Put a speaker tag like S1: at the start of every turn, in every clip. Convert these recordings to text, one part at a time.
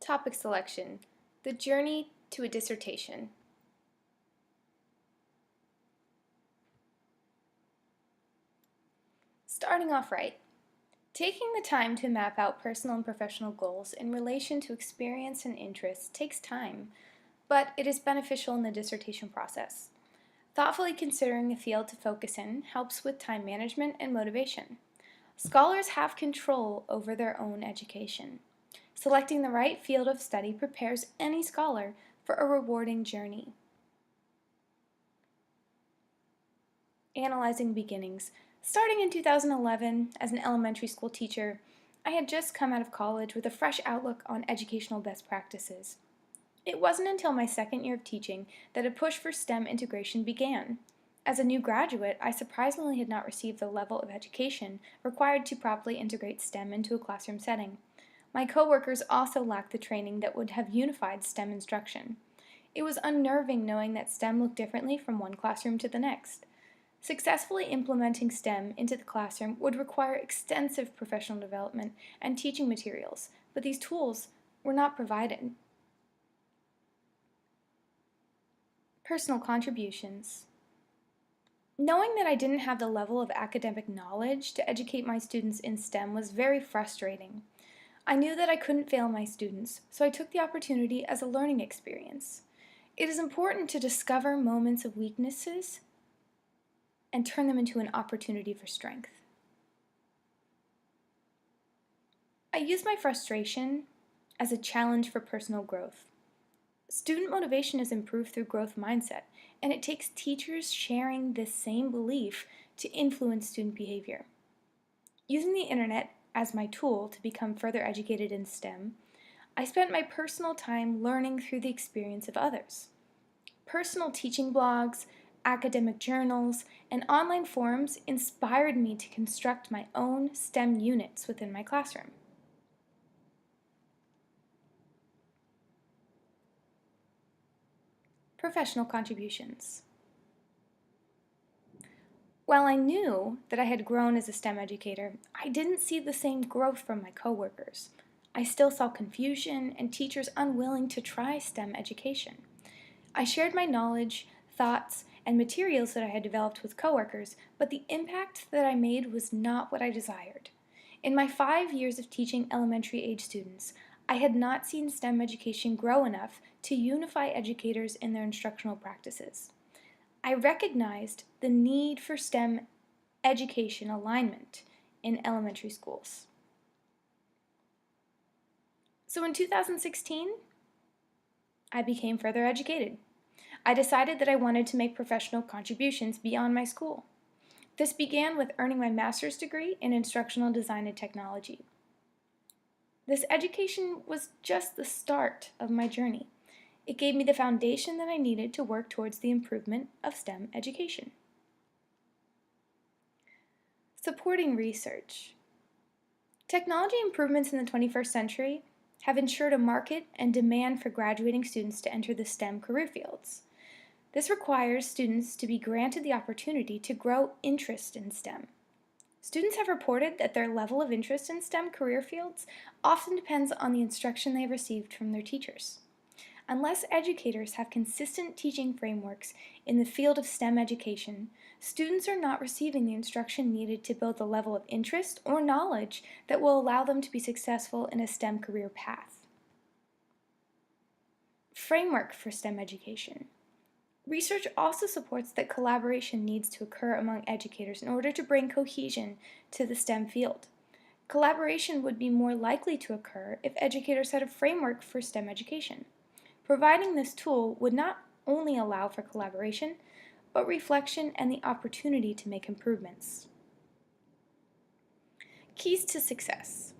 S1: Topic selection: The journey to a dissertation. Starting off right. Taking the time to map out personal and professional goals in relation to experience and interests takes time, but it is beneficial in the dissertation process. Thoughtfully considering a field to focus in helps with time management and motivation. Scholars have control over their own education. Selecting the right field of study prepares any scholar for a rewarding journey. Analyzing beginnings. Starting in 2011 as an elementary school teacher, I had just come out of college with a fresh outlook on educational best practices. It wasn't until my second year of teaching that a push for STEM integration began. As a new graduate, I surprisingly had not received the level of education required to properly integrate STEM into a classroom setting. My coworkers also lacked the training that would have unified STEM instruction. It was unnerving knowing that STEM looked differently from one classroom to the next. Successfully implementing STEM into the classroom would require extensive professional development and teaching materials, but these tools were not provided. Personal contributions. Knowing that I didn't have the level of academic knowledge to educate my students in STEM was very frustrating. I knew that I couldn't fail my students, so I took the opportunity as a learning experience. It is important to discover moments of weaknesses and turn them into an opportunity for strength. I use my frustration as a challenge for personal growth. Student motivation is improved through growth mindset, and it takes teachers sharing this same belief to influence student behavior. Using the internet as my tool to become further educated in STEM, I spent my personal time learning through the experience of others. Personal teaching blogs, academic journals, and online forums inspired me to construct my own STEM units within my classroom. Professional contributions. While I knew that I had grown as a STEM educator, I didn't see the same growth from my coworkers. I still saw confusion and teachers unwilling to try STEM education. I shared my knowledge, thoughts, and materials that I had developed with coworkers, but the impact that I made was not what I desired. In my 5 years of teaching elementary age students, I had not seen STEM education grow enough to unify educators in their instructional practices. I recognized the need for STEM education alignment in elementary schools. So in 2016, I became further educated. I decided that I wanted to make professional contributions beyond my school. This began with earning my master's degree in instructional design and technology. This education was just the start of my journey. It gave me the foundation that I needed to work towards the improvement of STEM education. Supporting research. Technology improvements in the 21st century have ensured a market and demand for graduating students to enter the STEM career fields. This requires students to be granted the opportunity to grow interest in STEM. Students have reported that their level of interest in STEM career fields often depends on the instruction they have received from their teachers. Unless educators have consistent teaching frameworks in the field of STEM education, students are not receiving the instruction needed to build the level of interest or knowledge that will allow them to be successful in a STEM career path. Framework for STEM education. Research also supports that collaboration needs to occur among educators in order to bring cohesion to the STEM field. Collaboration would be more likely to occur if educators had a framework for STEM education. Providing this tool would not only allow for collaboration, but reflection and the opportunity to make improvements. Keys to success.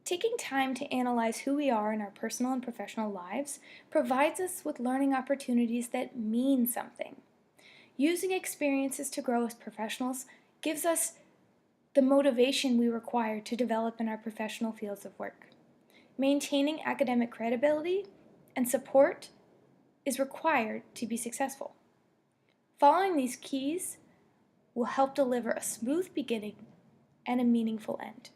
S1: Taking time to analyze who we are in our personal and professional lives provides us with learning opportunities that mean something. Using experiences to grow as professionals gives us the motivation we require to develop in our professional fields of work. Maintaining academic credibility and support is required to be successful. Following these keys will help deliver a smooth beginning and a meaningful end.